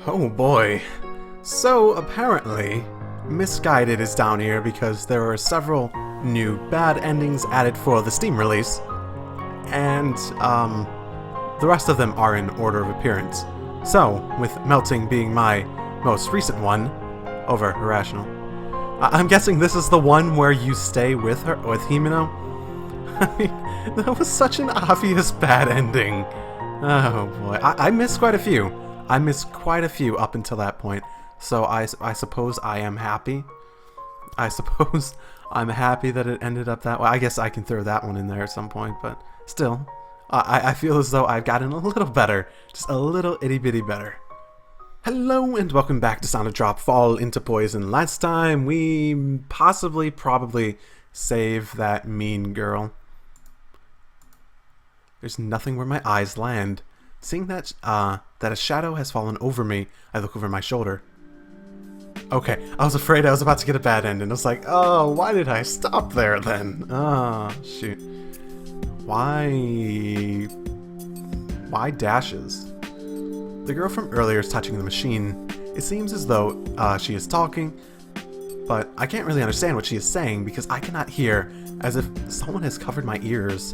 Oh boy. So apparently, Misguided is down here because there are several new bad endings added for the Steam release, and the rest of them are in order of appearance. So, with Melting being my most recent one, over Irrational, I'm guessing this is the one where you stay with her, with Himeno? I mean, that was such an obvious bad ending. Oh boy, I missed quite a few. I missed quite a few up until that point, so I suppose I am happy. I suppose I'm happy that it ended up that way. I guess I can throw that one in there at some point, but still, I feel as though I've gotten a little better. Just a little itty-bitty better. Hello and welcome back to Sound of Drop Fall into Poison. Last time we probably save that mean girl. There's nothing where my eyes land. Seeing that that a shadow has fallen over me, I look over my shoulder. Okay, I was afraid I was about to get a bad end, and I was like, oh, why did I stop there then? Oh, shoot. Why dashes? The girl from earlier is touching the machine. It seems as though she is talking, but I can't really understand what she is saying because I cannot hear, as if someone has covered my ears.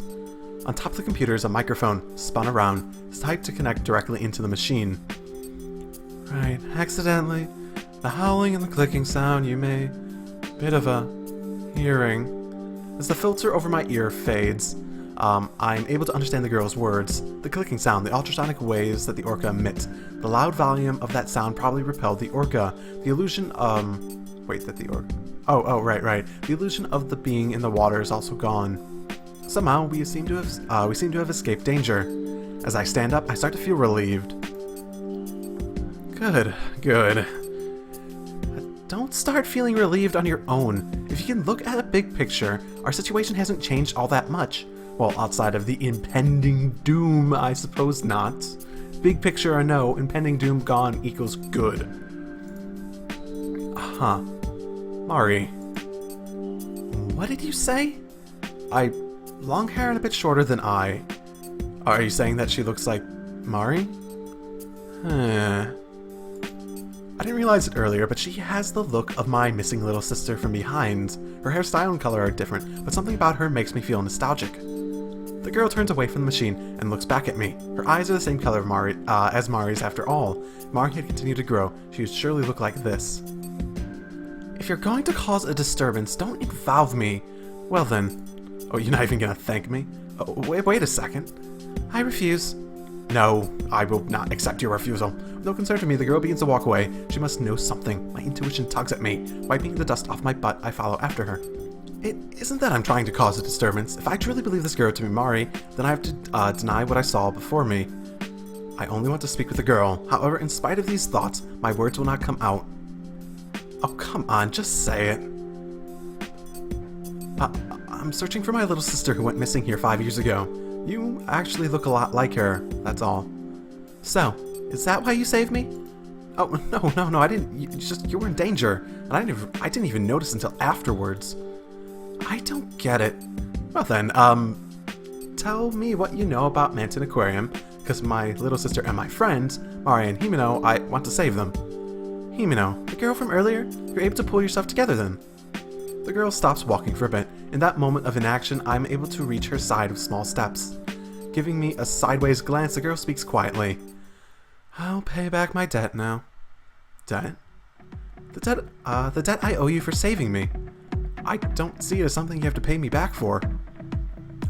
On top of the computer is a microphone, spun around, typed to connect directly into the machine. Right, accidentally. The howling and the clicking sound you may... bit of a... hearing. As the filter over my ear fades, I'm able to understand the girl's words. The clicking sound, the ultrasonic waves that the orca emit. The loud volume of that sound probably repelled the orca. The illusion, wait, that the orca... Oh, right. The illusion of the being in the water is also gone. Somehow, we seem to have escaped danger. As I stand up, I start to feel relieved. Good. Don't start feeling relieved on your own. If you can look at a big picture, our situation hasn't changed all that much. Well, outside of the impending doom, I suppose not. Big picture or no, impending doom gone equals good. Huh. Mari. What did you say? Long hair and a bit shorter than I. Are you saying that she looks like Mari? I didn't realize it earlier, but she has the look of my missing little sister from behind. Her hairstyle and color are different, but something about her makes me feel nostalgic. The girl turns away from the machine and looks back at me. Her eyes are the same color as Mari's after all. If Mari had continued to grow, she would surely look like this. If you're going to cause a disturbance, don't involve me. Well then... Oh, you're not even gonna thank me? Oh, wait a second. I refuse. No, I will not accept your refusal. With no concern to me, the girl begins to walk away. She must know something. My intuition tugs at me. Wiping the dust off my butt, I follow after her. It isn't that I'm trying to cause a disturbance. If I truly believe this girl to be Mari, then I have to deny what I saw before me. I only want to speak with the girl. However, in spite of these thoughts, my words will not come out. Oh, come on, just say it. I'm searching for my little sister who went missing here 5 years ago. You actually look a lot like her, that's all. So, is that why you saved me? Oh, no, I didn't. You were in danger, and I didn't even notice until afterwards. I don't get it. Well then, tell me what you know about Manton Aquarium, because my little sister and my friends, Mari and Himeno, I want to save them. Himeno, the girl from earlier? You're able to pull yourself together then. The girl stops walking for a bit. In that moment of inaction, I'm able to reach her side with small steps. Giving me a sideways glance, the girl speaks quietly. I'll pay back my debt now. Debt? The debt I owe you for saving me. I don't see it as something you have to pay me back for.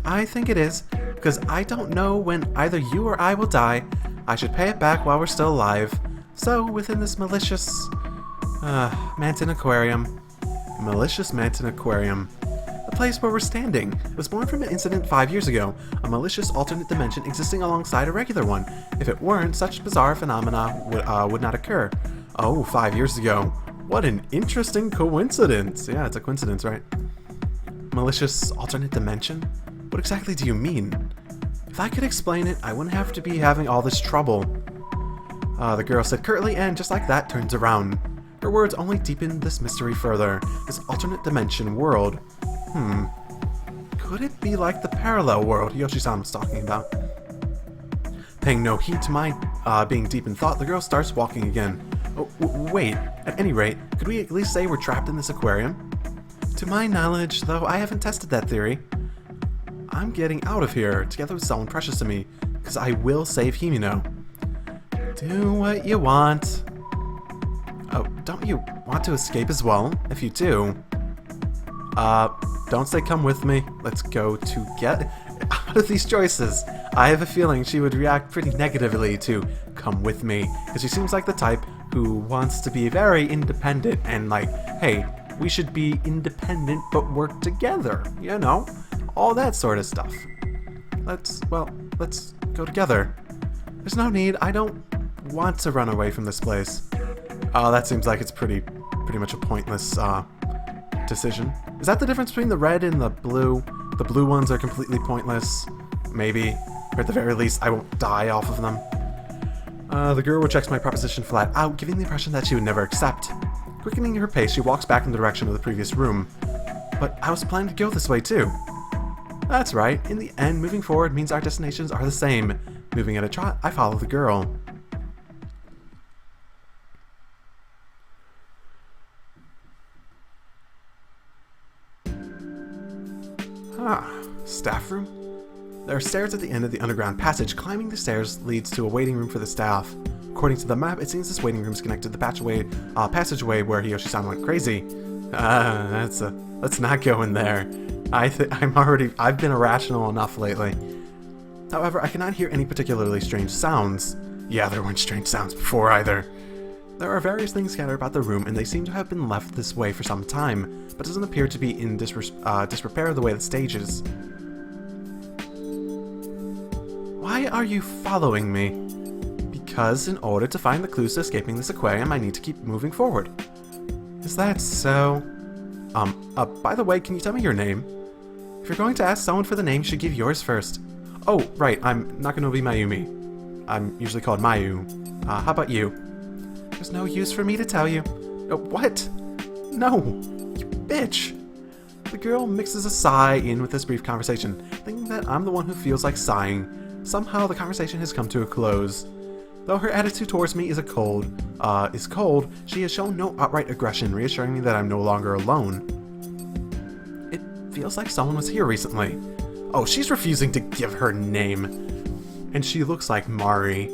I think it is, because I don't know when either you or I will die. I should pay it back while we're still alive. So, within this malicious... Manton Aquarium. Malicious Manton Aquarium. The place where we're standing. It was born from an incident 5 years ago, a malicious alternate dimension existing alongside a regular one. If it weren't, such bizarre phenomena would not occur. Oh, 5 years ago. What an interesting coincidence. Yeah, it's a coincidence, right? Malicious alternate dimension? What exactly do you mean? If I could explain it, I wouldn't have to be having all this trouble. The girl said curtly and, just like that, turns around. Her words only deepen this mystery further. This alternate dimension world. Could it be like the parallel world Yoshi-san was talking about? Paying no heed to my being deep in thought, the girl starts walking again. Oh, wait, at any rate, could we at least say we're trapped in this aquarium? To my knowledge, though, I haven't tested that theory. I'm getting out of here, together with someone precious to me, because I will save Himino. Do what you want. Oh, don't you want to escape as well? If you do, don't say come with me. Let's go to get out of these choices. I have a feeling she would react pretty negatively to come with me, because she seems like the type who wants to be very independent and like, hey, we should be independent but work together, you know? All that sort of stuff. Let's go together. There's no need. I don't want to run away from this place. Oh, that seems like it's pretty much a pointless decision. Is that the difference between the red and the blue? The blue ones are completely pointless. Maybe. Or at the very least, I won't die off of them. The girl rejects my proposition flat out, giving the impression that she would never accept. Quickening her pace, she walks back in the direction of the previous room. But I was planning to go this way too. That's right. In the end, moving forward means our destinations are the same. Moving at a trot, I follow the girl. Staff room? There are stairs at the end of the underground passage. Climbing the stairs leads to a waiting room for the staff. According to the map, it seems this waiting room is connected to the passageway where Hiyoshi-san went crazy. Let's not go in there. I've been irrational enough lately. However, I cannot hear any particularly strange sounds. Yeah, there weren't strange sounds before either. There are various things scattered about the room, and they seem to have been left this way for some time, but doesn't appear to be in disrepair the way the stage is. Why are you following me? Because in order to find the clues to escaping this aquarium, I need to keep moving forward. Is that so? By the way, can you tell me your name? If you're going to ask someone for the name, you should give yours first. Oh, right, I'm not going to be Mayumi. I'm usually called Mayu. How about you? There's no use for me to tell you. What? No, you bitch. The girl mixes a sigh in with this brief conversation, thinking that I'm the one who feels like sighing. Somehow the conversation has come to a close. Though her attitude towards me is cold, she has shown no outright aggression, reassuring me that I'm no longer alone. It feels like someone was here recently. Oh, she's refusing to give her name. And she looks like Mari.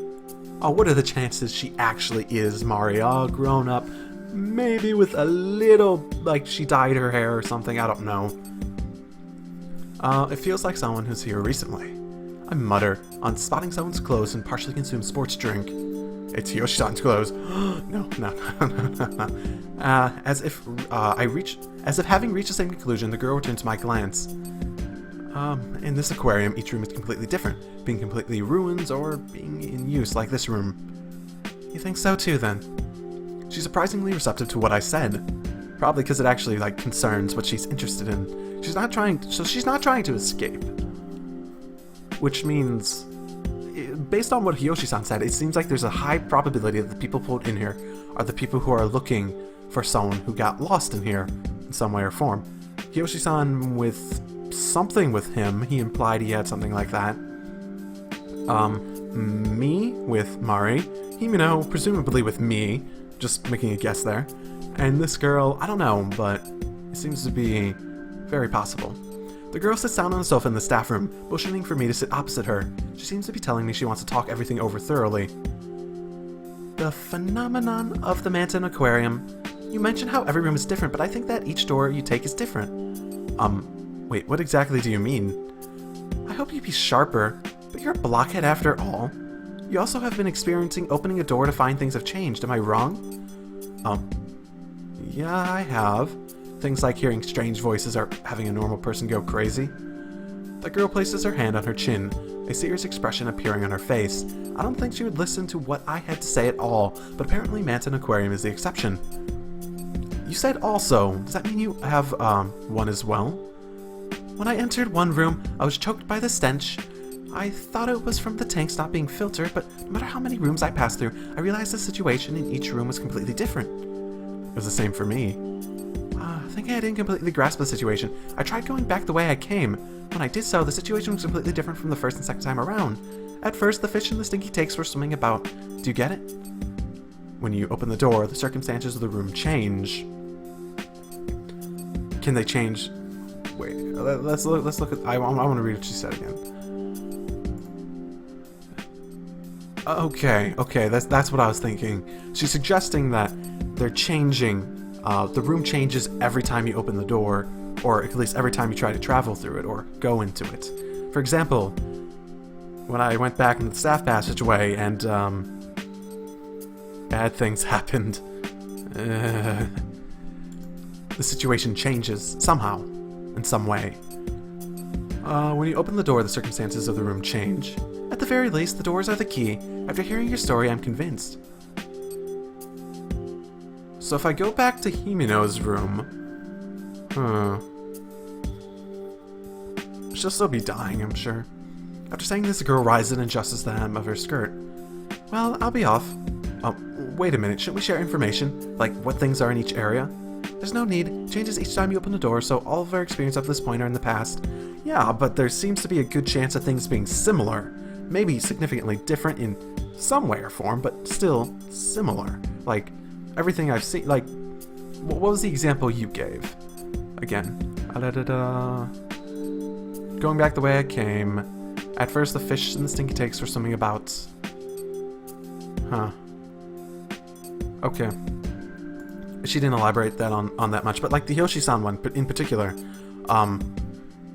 Oh, what are the chances she actually is Mari, all grown up, maybe with a little, like she dyed her hair or something, I don't know. It feels like someone who's here recently. I mutter on spotting someone's clothes and partially consumed sports drink. It's Hiyoshi-san's clothes. No. As if having reached the same conclusion, the girl returned to my glance. In this aquarium, each room is completely different, being completely ruins or being in use like this room. You think so too, then? She's surprisingly receptive to what I said. Probably because it actually, concerns what she's interested in. She's not trying to escape. Which means, based on what Hiyoshi-san said, it seems like there's a high probability that the people pulled in here are the people who are looking for someone who got lost in here in some way or form. Hiyoshi-san with something with him, he implied he had something like that. Me with Mari, Himino presumably with me, just making a guess there. And this girl, I don't know, but it seems to be very possible. The girl sits down on the sofa in the staff room, motioning for me to sit opposite her. She seems to be telling me she wants to talk everything over thoroughly. The phenomenon of the Manton Aquarium. You mentioned how every room is different, but I think that each door you take is different. Wait, what exactly do you mean? I hope you'd be sharper, but you're a blockhead after all. You also have been experiencing opening a door to find things have changed, am I wrong? Yeah, I have. Things like hearing strange voices or having a normal person go crazy. The girl places her hand on her chin, a serious expression appearing on her face. I don't think she would listen to what I had to say at all, but apparently Manton Aquarium is the exception. You said also. Does that mean you have, one as well? When I entered one room, I was choked by the stench. I thought it was from the tanks not being filtered, but no matter how many rooms I passed through, I realized the situation in each room was completely different. It was the same for me. Thinking I didn't completely grasp the situation, I tried going back the way I came. When I did so, the situation was completely different from the first and second time around. At first, the fish and the stinky takes were swimming about. Do you get it? When you open the door, the circumstances of the room change. Can they change? Wait, let's look at. I want to read what she said again. Okay, that's what I was thinking. She's suggesting that they're changing. The room changes every time you open the door, or at least every time you try to travel through it or go into it. For example, when I went back into the staff passageway and bad things happened, the situation changes somehow, in some way. When you open the door, the circumstances of the room change. At the very least, the doors are the key. After hearing your story, I'm convinced. So if I go back to Himeno's room... she'll still be dying, I'm sure. After saying this, the girl rises and adjusts the hem of her skirt. Well, I'll be off. Oh, wait a minute, shouldn't we share information? Like, what things are in each area? There's no need. It changes each time you open the door, so all of our experience up to this point are in the past. Yeah, but there seems to be a good chance of things being similar. Maybe significantly different in some way or form, but still similar. Like, everything I've seen, like, what was the example you gave? Again. Going back the way I came. At first, the fish and the stinky takes were swimming about. Huh. Okay. She didn't elaborate that on that much, but like the Hiyoshi-san one in particular,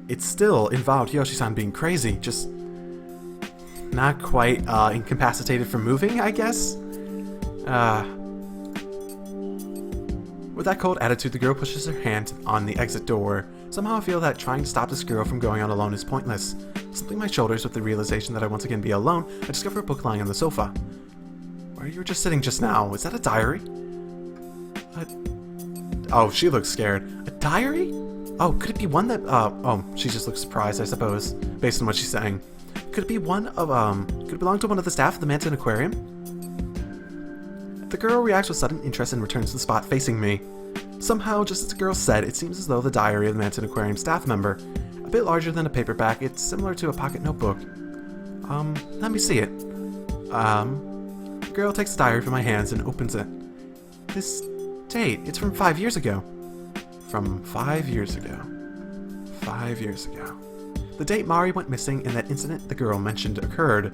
it still involved Hiyoshi-san being crazy, just not quite incapacitated from moving, I guess? With that cold attitude, the girl pushes her hand on the exit door. Somehow I feel that trying to stop this girl from going out alone is pointless. Slipping my shoulders with the realization that I once again be alone, I discover a book lying on the sofa. Where you were just sitting just now, is that a diary? Oh, she looks scared. A diary? Oh, could it be one that, oh, she just looks surprised, I suppose, based on what she's saying. Could it be one of, could it belong to one of the staff of the Manton Aquarium? The girl reacts with sudden interest and returns to the spot facing me. Somehow, just as the girl said, it seems as though the diary of the Manton Aquarium staff member. A bit larger than a paperback, it's similar to a pocket notebook. Let me see it. The girl takes the diary from my hands and opens it. This date, it's from 5 years ago. From 5 years ago. 5 years ago. The date Mari went missing and that incident the girl mentioned occurred.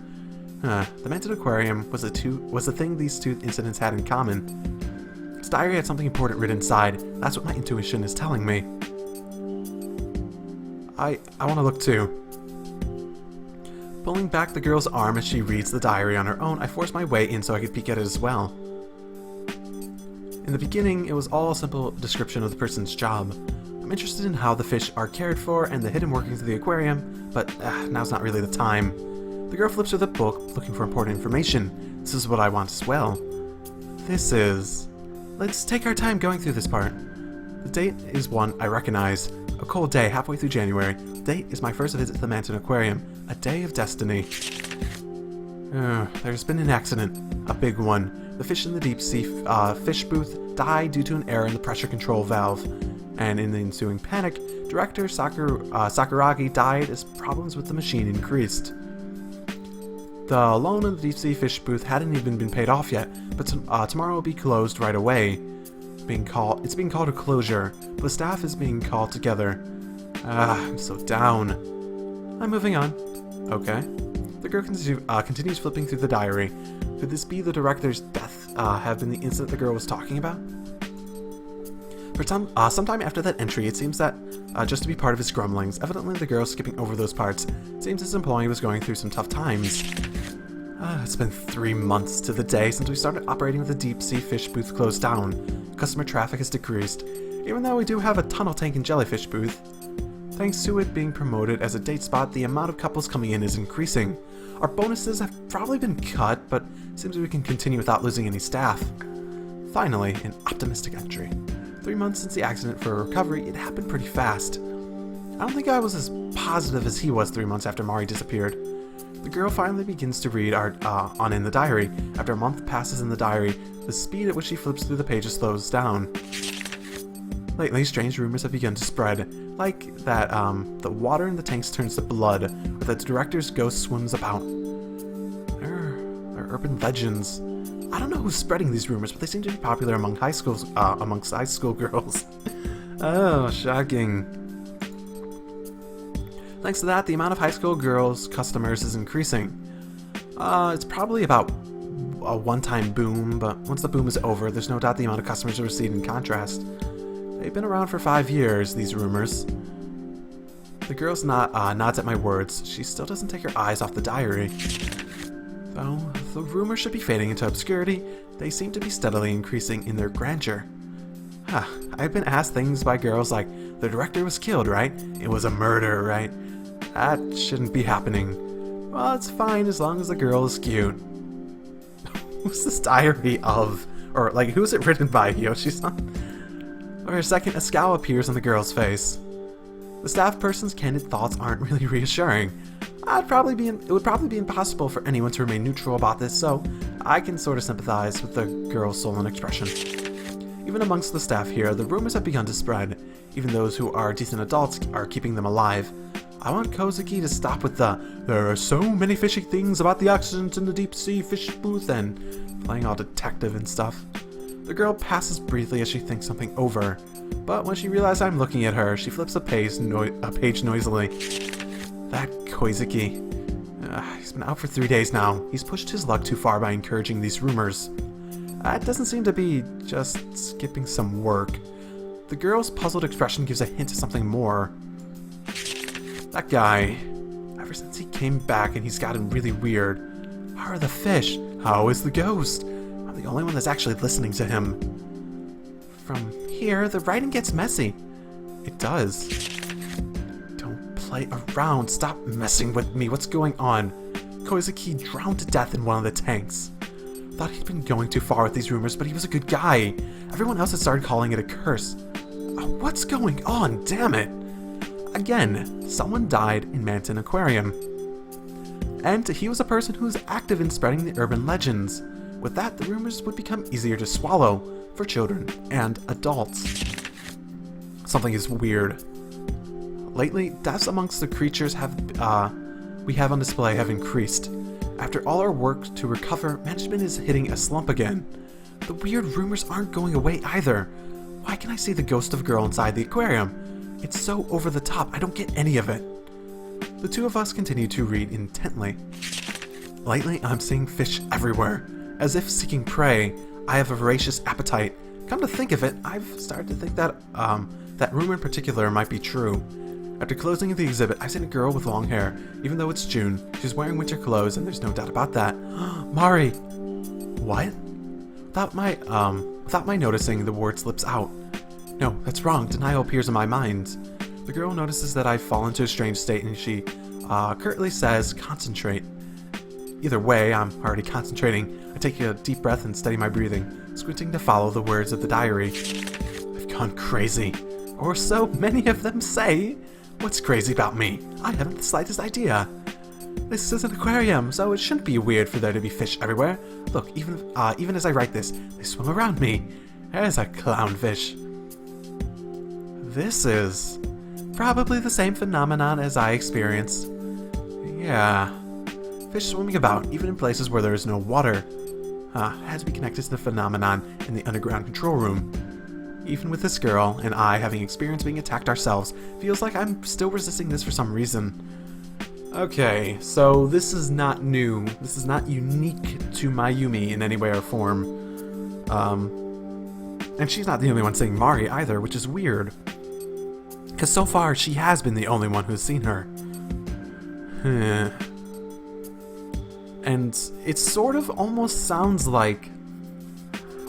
The Manton Aquarium was the thing these two incidents had in common. This diary had something important written inside. That's what my intuition is telling me. I want to look too. Pulling back the girl's arm as she reads the diary on her own, I forced my way in so I could peek at it as well. In the beginning, it was all a simple description of the person's job. I'm interested in how the fish are cared for and the hidden workings of the aquarium, but now's not really the time. The girl flips through the book, looking for important information. This is what I want as well. This is... Let's take our time going through this part. The date is one I recognize. A cold day halfway through January. The date is my first visit to the Manton Aquarium. A day of destiny. There's been an accident. A big one. The fish in the deep sea fish booth died due to an error in the pressure control valve. And in the ensuing panic, director Sakuragi died as problems with the machine increased. The loan in the deep sea fish booth hadn't even been paid off yet, but tomorrow will be closed right away. It's being called a closure, but the staff is being called together. I'm so down. I'm moving on. Okay. The girl continues flipping through the diary. Could this be the director's death have been the incident the girl was talking about? For sometime after that entry, it seems that just to be part of his grumblings, evidently the girl skipping over those parts. It seems his employee was going through some tough times. It's been 3 months to the day since we started operating with the deep sea fish booth closed down. Customer traffic has decreased, even though we do have a tunnel tank and jellyfish booth. Thanks to it being promoted as a date spot, the amount of couples coming in is increasing. Our bonuses have probably been cut, but it seems we can continue without losing any staff. Finally, an optimistic entry. 3 months since the accident for recovery, it happened pretty fast. I don't think I was as positive as he was 3 months after Mari disappeared. The girl finally begins to read on in the diary. After a month passes in the diary, the speed at which she flips through the pages slows down. Lately, strange rumors have begun to spread, like that the water in the tanks turns to blood, or that the director's ghost swims about. They're urban legends. I don't know who's spreading these rumors, but they seem to be popular among amongst high school girls. Oh, shocking. Thanks to that, the amount of high school girls customers is increasing. It's probably about a one-time boom, but once the boom is over, there's no doubt the amount of customers will recede in contrast. They've been around for 5 years, these rumors. The girl nods at my words. She still doesn't take her eyes off the diary. Though the rumors should be fading into obscurity, they seem to be steadily increasing in their grandeur. I've been asked things by girls like, the director was killed, right? It was a murder, right? That shouldn't be happening. Well, it's fine as long as the girl is cute. Who's this diary of? Or, like, who's it written by, Yoshi-san? For a second, a scowl appears on the girl's face. The staff person's candid thoughts aren't really reassuring. It would probably be impossible for anyone to remain neutral about this, so I can sort of sympathize with the girl's sullen expression. Even amongst the staff here, the rumors have begun to spread. Even those who are decent adults are keeping them alive. I want Kozuki to stop with there are so many fishy things about the oxygen in the deep sea fish booth and playing all detective and stuff. The girl passes briefly as she thinks something over, but when she realizes I'm looking at her, she flips a page noisily. That Kozuki. He's been out for 3 days now. He's pushed his luck too far by encouraging these rumors. It doesn't seem to be just skipping some work. The girl's puzzled expression gives a hint of something more. That guy. Ever since he came back and he's gotten really weird. How are the fish? How is the ghost? I'm the only one that's actually listening to him. From here, the writing gets messy. It does. Don't play around. Stop messing with me. What's going on? Kozuki drowned to death in one of the tanks. Thought he'd been going too far with these rumors, but he was a good guy. Everyone else had started calling it a curse. What's going on? Damn it. Again, someone died in Manton Aquarium. And he was a person who was active in spreading the urban legends. With that, the rumors would become easier to swallow for children and adults. Something is weird. Lately, deaths amongst the creatures we have on display have increased. After all our work to recover, management is hitting a slump again. The weird rumors aren't going away either. Why can I see the ghost of a girl inside the aquarium? It's so over the top, I don't get any of it. The two of us continue to read intently. Lately, I'm seeing fish everywhere. As if seeking prey, I have a voracious appetite. Come to think of it, I've started to think that that rumor in particular might be true. After closing the exhibit, I've seen a girl with long hair. Even though it's June, she's wearing winter clothes, and there's no doubt about that. Mari! What? Without my noticing, the word slips out. No, that's wrong. Denial appears in my mind. The girl notices that I've fallen to a strange state, and she curtly says, concentrate. Either way, I'm already concentrating. I take a deep breath and steady my breathing, squinting to follow the words of the diary. I've gone crazy. Or so many of them say. What's crazy about me? I haven't the slightest idea. This is an aquarium, so it shouldn't be weird for there to be fish everywhere. Look, even as I write this, they swim around me. There's a clownfish. This is probably the same phenomenon as I experienced. Yeah. Fish swimming about, even in places where there is no water. It has to be connected to the phenomenon in the underground control room. Even with this girl and I having experienced being attacked ourselves, feels like I'm still resisting this for some reason. Okay, so this is not new. This is not unique to Mayumi in any way or form. And she's not the only one saying Mari either, which is weird. Because so far, she has been the only one who's seen her. And it sort of almost sounds like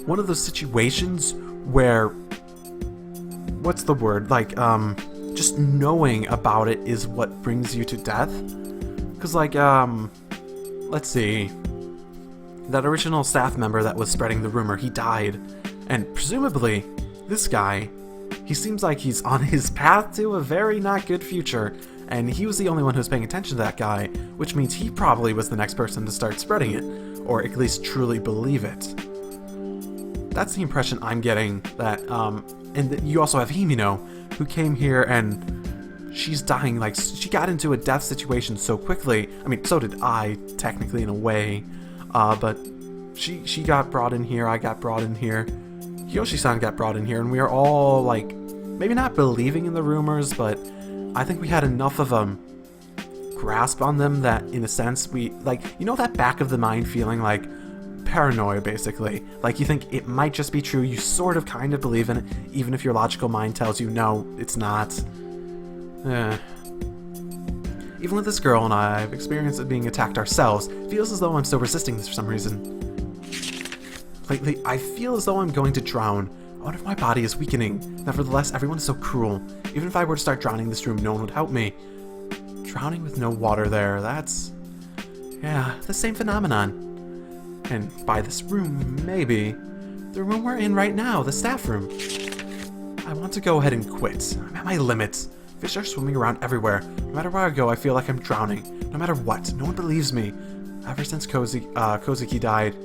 one of those situations where, what's the word? Like, just knowing about it is what brings you to death. Because, like, let's see. That original staff member that was spreading the rumor, he died. And presumably, this guy, he seems like he's on his path to a very not good future. And he was the only one who was paying attention to that guy, which means he probably was the next person to start spreading it, or at least truly believe it. That's the impression I'm getting. That you also have Himino, who came here and she's dying. Like, she got into a death situation so quickly. I mean, so did I, technically, in a way. But she got brought in here. I got brought in here. Yoshi-san got brought in here, and we are all like, maybe not believing in the rumors, but I think we had enough of a grasp on them that, in a sense, we, like, you know, that back of the mind feeling, like paranoia, basically. Like, you think it might just be true, you sort of kind of believe in it, even if your logical mind tells you no, it's not. Even with this girl and I've experienced it being attacked ourselves, it feels as though I'm still resisting this for some reason. Lately, I feel as though I'm going to drown. I wonder if my body is weakening. Nevertheless, everyone is so cruel. Even if I were to start drowning in this room, no one would help me. Drowning with no water there, that's... yeah, the same phenomenon. And by this room, maybe, the room we're in right now, the staff room. I want to go ahead and quit. I'm at my limits. Fish are swimming around everywhere. No matter where I go, I feel like I'm drowning. No matter what, no one believes me. Ever since Kozuki died,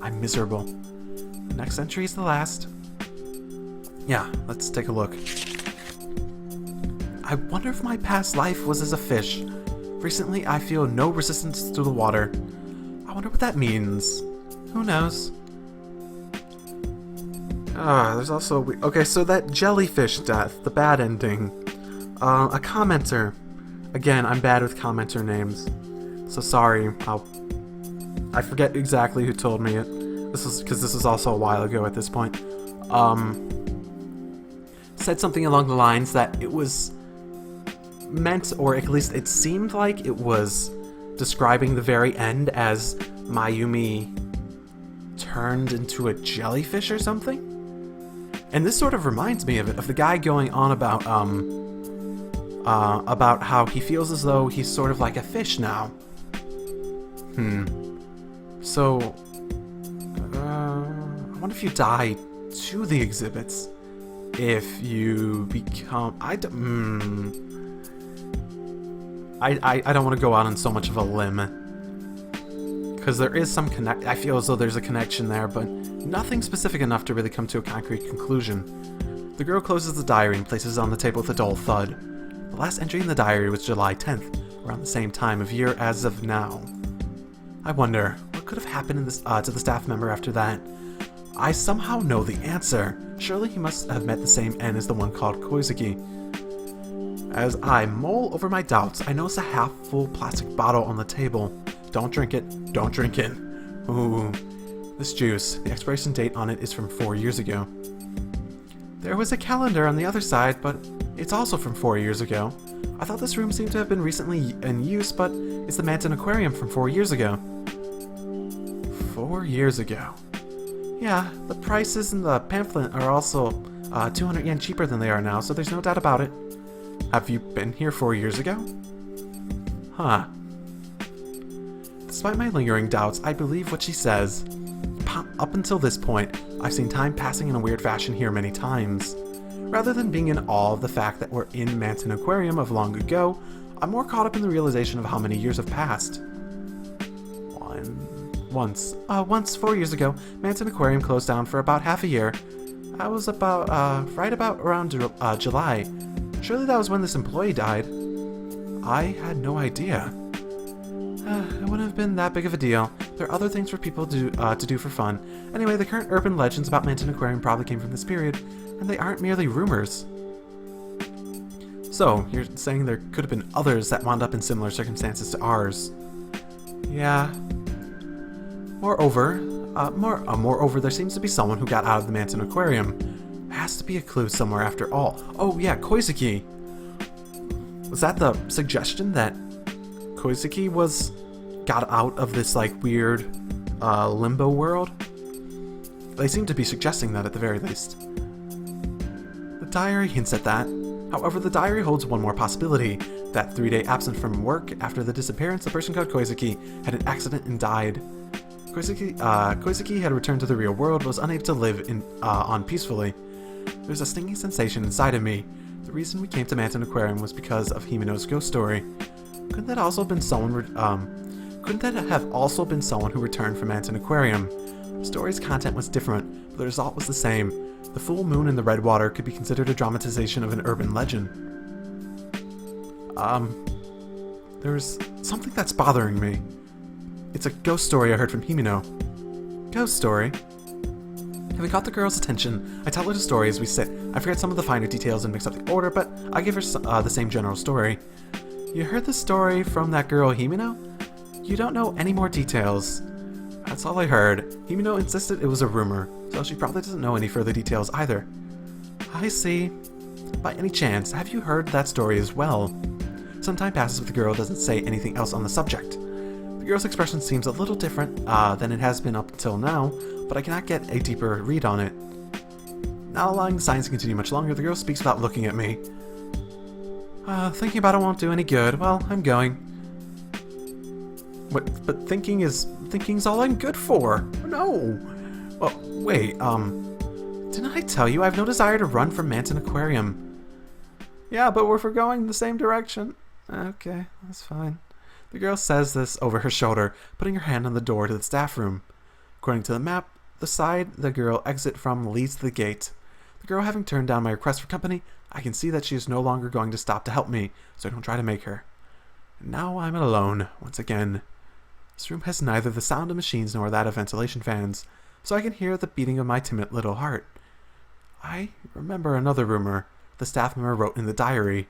I'm miserable. The next entry is the last. Yeah, let's take a look. I wonder if my past life was as a fish. Recently, I feel no resistance to the water. I wonder what that means. Who knows? There's also... okay, so that jellyfish death, the bad ending. A commenter. Again, I'm bad with commenter names. So sorry, I forget exactly who told me it. This is also a while ago at this point. Said something along the lines that it was meant, or at least it seemed like it was describing the very end as Mayumi turned into a jellyfish or something. And this sort of reminds me of it, of the guy going on about how he feels as though he's sort of like a fish now. So, I wonder if you die to the exhibits, if you become... I don't want to go out on so much of a limb. Because there is some I feel as though there's a connection there, but nothing specific enough to really come to a concrete conclusion. The girl closes the diary and places it on the table with a dull thud. The last entry in the diary was July 10th, around the same time of year as of now. I wonder, what could have happened in this, to the staff member after that? I somehow know the answer. Surely he must have met the same N as the one called Kozuki. As I mull over my doubts, I notice a half-full plastic bottle on the table. Don't drink it. Don't drink it. Ooh. This juice, the expiration date on it is from 4 years ago. There was a calendar on the other side, but it's also from 4 years ago. I thought this room seemed to have been recently in use, but it's the Manton Aquarium from 4 years ago. 4 years ago. Yeah, the prices in the pamphlet are also 200 yen cheaper than they are now, so there's no doubt about it. Have you been here 4 years ago? Huh. Despite my lingering doubts, I believe what she says. Up until this point, I've seen time passing in a weird fashion here many times. Rather than being in awe of the fact that we're in Manton Aquarium of long ago, I'm more caught up in the realization of how many years have passed. Once 4 years ago, Manton Aquarium closed down for about half a year. That was about, right about around July. Surely that was when this employee died. I had no idea. It wouldn't have been that big of a deal. There are other things for people to do for fun. Anyway, the current urban legends about Manton Aquarium probably came from this period, and they aren't merely rumors. So, you're saying there could have been others that wound up in similar circumstances to ours. Yeah. Moreover, there seems to be someone who got out of the Manton Aquarium. There has to be a clue somewhere after all. Oh yeah, Kozuki! Was that the suggestion that Kozuki got out of this, like, weird, limbo world? They seem to be suggesting that at the very least. The diary hints at that. However, the diary holds one more possibility. That 3-day absence from work after the disappearance, the person called Kozuki had an accident and died. Kozuki had returned to the real world, but was unable to live on peacefully. There was a stinging sensation inside of me. The reason we came to Manton Aquarium was because of Himeno's ghost story. Couldn't that have also been someone who returned from Manton Aquarium? The story's content was different, but the result was the same. The full moon in the red water could be considered a dramatization of an urban legend. There's something that's bothering me. It's a ghost story I heard from Himino. Ghost story? Having caught the girl's attention, I tell her the story as we sit. I forget some of the finer details and mix up the order, but I give her the same general story. You heard the story from that girl Himino? You don't know any more details. That's all I heard. Himino insisted it was a rumor, so she probably doesn't know any further details either. I see. By any chance, have you heard that story as well? Some time passes but the girl doesn't say anything else on the subject. The girl's expression seems a little different than it has been up until now, but I cannot get a deeper read on it. Not allowing the silence to continue much longer, the girl speaks without looking at me. Thinking about it won't do any good. Well, I'm going. But thinking's all I'm good for. No. Well, wait, didn't I tell you I have no desire to run from Manton Aquarium? Yeah, but we're going the same direction. Okay, that's fine. The girl says this over her shoulder, putting her hand on the door to the staff room. According to the map, the side the girl exit from leads to the gate. The girl having turned down my request for company, I can see that she is no longer going to stop to help me, so I don't try to make her. And now I'm alone, once again. This room has neither the sound of machines nor that of ventilation fans, so I can hear the beating of my timid little heart. I remember another rumor the staff member wrote in the diary.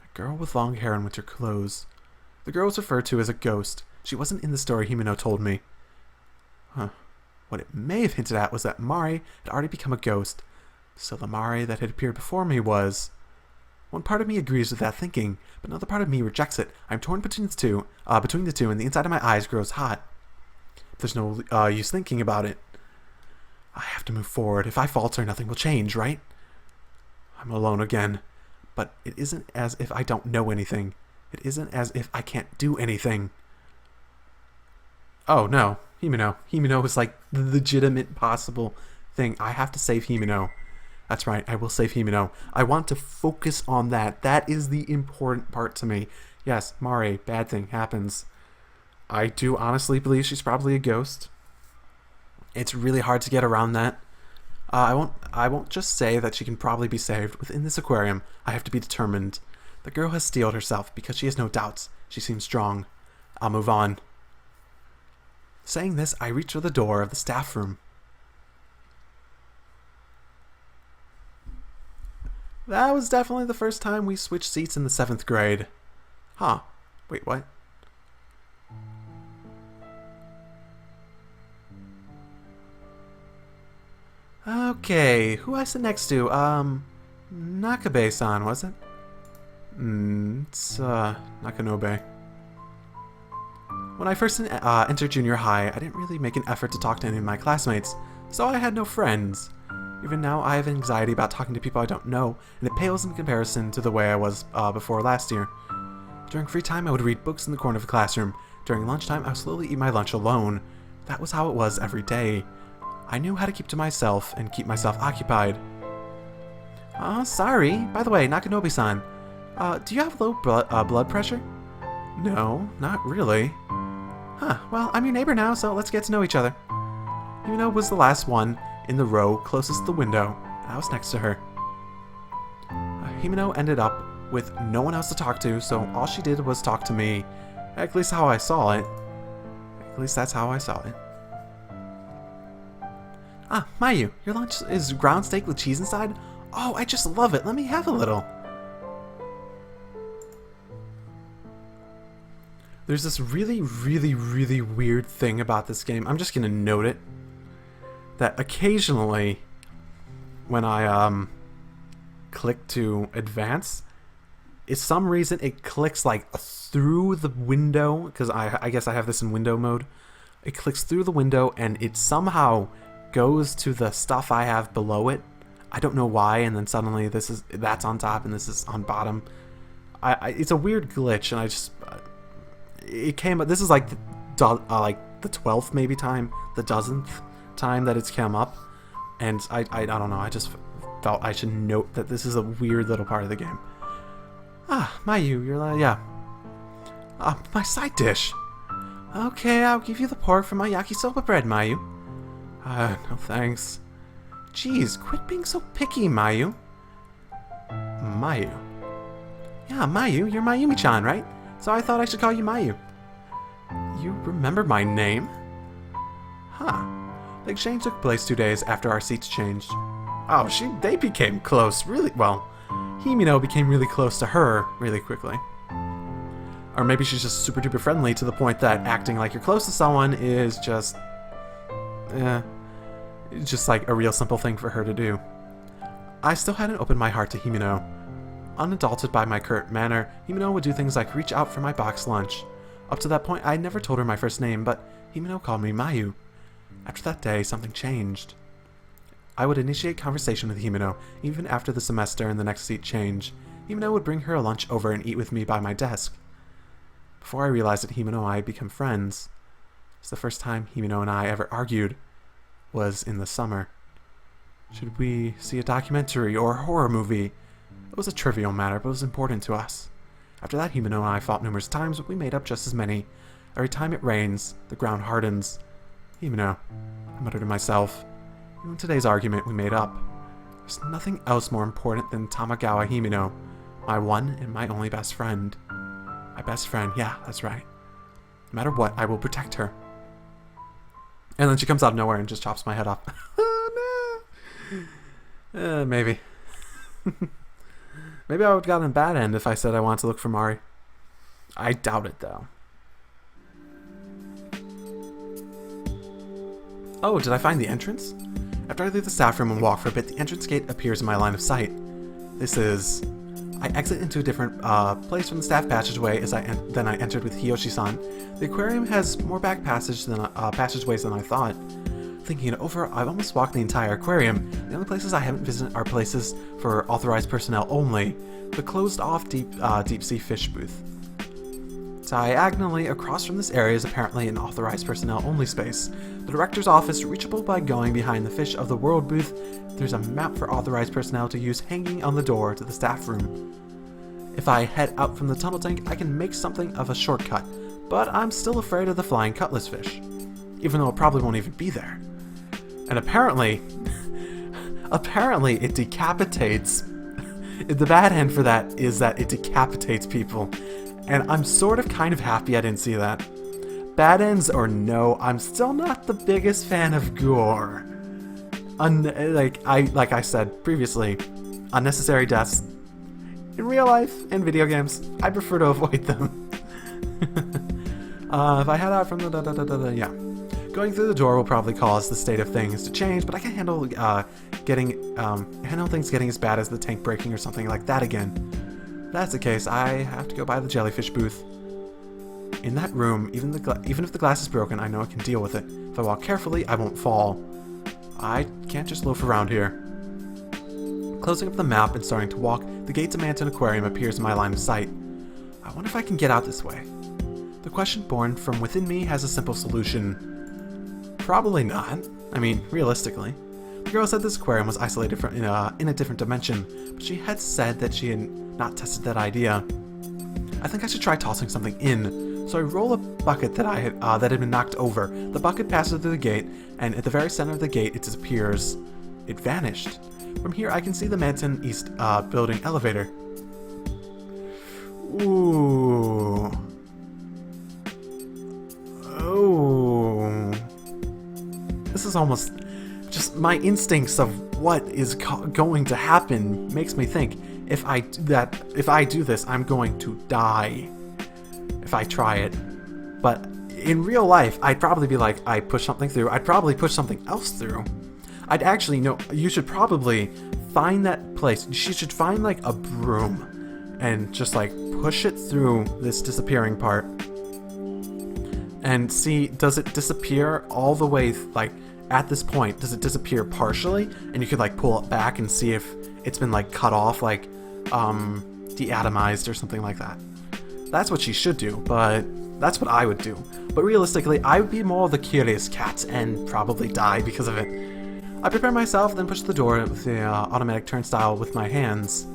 A girl with long hair and winter clothes. The girl was referred to as a ghost. She wasn't in the story Himino told me. What it may have hinted at was that Mari had already become a ghost, so the Mari that had appeared before me was... One part of me agrees with that thinking, but another part of me rejects it. I'm torn between the two, and the inside of my eyes grows hot. There's no use thinking about it. I have to move forward. If I falter, nothing will change, right? I'm alone again, but it isn't as if I don't know anything. It isn't as if I can't do anything. Oh no, Himino. Himino is like the legitimate possible thing. I have to save Himino. That's right, I will save Himino. I want to focus on that. That is the important part to me. Yes, Mari, bad thing happens. I do honestly believe she's probably a ghost. It's really hard to get around that. I won't just say that she can probably be saved. Within this aquarium, I have to be determined. The girl has steeled herself because she has no doubts. She seems strong. I'll move on. Saying this, I reach for the door of the staff room. That was definitely the first time we switched seats in the 7th grade. Huh. Wait, what? Okay, who I sit next to? Nakabe-san, was it? It's, Nakanobe. When I first entered junior high, I didn't really make an effort to talk to any of my classmates, so I had no friends. Even now, I have anxiety about talking to people I don't know, and it pales in comparison to the way I was before last year. During free time, I would read books in the corner of the classroom. During lunchtime, I would slowly eat my lunch alone. That was how it was every day. I knew how to keep to myself and keep myself occupied. Sorry. By the way, Nakanobe-san, do you have low blood pressure? No, not really. Huh, well, I'm your neighbor now, so let's get to know each other. Himino was the last one in the row closest to the window, and I was next to her. Himino ended up with no one else to talk to, so all she did was talk to me. At least how I saw it. At least that's how I saw it. Mayu, your lunch is ground steak with cheese inside? Oh, I just love it. Let me have a little. There's this really, really, really weird thing about this game. I'm just going to note it. That occasionally, when I click to advance, for some reason it clicks like through the window, because I guess I have this in window mode. It clicks through the window and it somehow goes to the stuff I have below it. I don't know why, and then suddenly that's on top and this is on bottom. It's a weird glitch, and I just it came. This is like the 12th maybe time, the dozenth time that it's come up, and I don't know. I just felt I should note that this is a weird little part of the game. Mayu, you're like, yeah. My side dish. Okay, I'll give you the pork from my yakisoba bread, Mayu. No thanks. Jeez, quit being so picky, Mayu. Mayu? Yeah, Mayu, you're Mayumi-chan, right? So I thought I should call you Mayu. You remember my name? Huh. The exchange took place 2 days after our seats changed. Oh, they became close really well. Himino became really close to her really quickly. Or maybe she's just super duper friendly to the point that acting like you're close to someone is just like a real simple thing for her to do. I still hadn't opened my heart to Himino. Unadulterated by my curt manner, Himino would do things like reach out for my box lunch. Up to that point, I had never told her my first name, but Himino called me Mayu. After that day, something changed. I would initiate conversation with Himino, even after the semester and the next seat change. Himino would bring her lunch over and eat with me by my desk. Before I realized that Himino and I had become friends. It's the first time Himino and I ever argued was in the summer. Should we see a documentary or a horror movie? It was a trivial matter, but it was important to us. After that, Himino and I fought numerous times, but we made up just as many. Every time it rains, the ground hardens. Himino, I muttered to myself. In today's argument, we made up. There's nothing else more important than Tamagawa Himino, my one and my only best friend. My best friend, yeah, that's right. No matter what, I will protect her. And then she comes out of nowhere and just chops my head off. Oh, no. Maybe. Maybe I would have gotten a bad end if I said I wanted to look for Mari. I doubt it, though. Oh, did I find the entrance? After I leave the staff room and walk for a bit, the entrance gate appears in my line of sight. This is... I exit into a different place from the staff passageway than I entered with Hiyoshi-san. The aquarium has more back passageways than I thought. Thinking it over, I've almost walked the entire aquarium. The only places I haven't visited are places for authorized personnel only. The closed-off deep-sea fish booth. Diagonally across from this area is apparently an authorized personnel only space. The director's office, reachable by going behind the Fish of the World booth. There's a map for authorized personnel to use hanging on the door to the staff room. If I head out from the tunnel tank, I can make something of a shortcut, but I'm still afraid of the flying cutlass fish, even though it probably won't even be there. And apparently it decapitates. The bad end for that is that it decapitates people. And I'm sort of kind of happy I didn't see that. Bad ends or no, I'm still not the biggest fan of gore. Like I said previously, unnecessary deaths. In real life, in video games, I prefer to avoid them. If I head out from the yeah. Going through the door will probably cause the state of things to change, but I can handle things getting as bad as the tank breaking or something like that again. If that's the case, I have to go by the jellyfish booth. In that room, even if the glass is broken, I know I can deal with it. If I walk carefully, I won't fall. I can't just loaf around here. Closing up the map and starting to walk, the gate to Manton Aquarium appears in my line of sight. I wonder if I can get out this way. The question born from within me has a simple solution. Probably not. I mean, realistically. The girl said this aquarium was isolated from in a different dimension, but she had said that she had not tested that idea. I think I should try tossing something in, so I roll a bucket that had been knocked over. The bucket passes through the gate, and at the very center of the gate, it disappears. It vanished. From here, I can see the Manton East building elevator. Ooh. Oh. This is almost just my instincts of what is going to happen makes me think if I do this, I'm going to die if I try it. But in real life, I'd probably be like, I push something through. I'd probably push something else through. I'd actually know. You should probably find that place. She should find like a broom and just like push it through this disappearing part and see, does it disappear all the way, like at this point, does it disappear partially? And you could like pull it back and see if it's been like cut off, like deatomized or something like that. That's what she should do, but that's what I would do. But realistically, I would be more of the curious cat and probably die because of it. I prepare myself, then push the door with the automatic turnstile with my hands.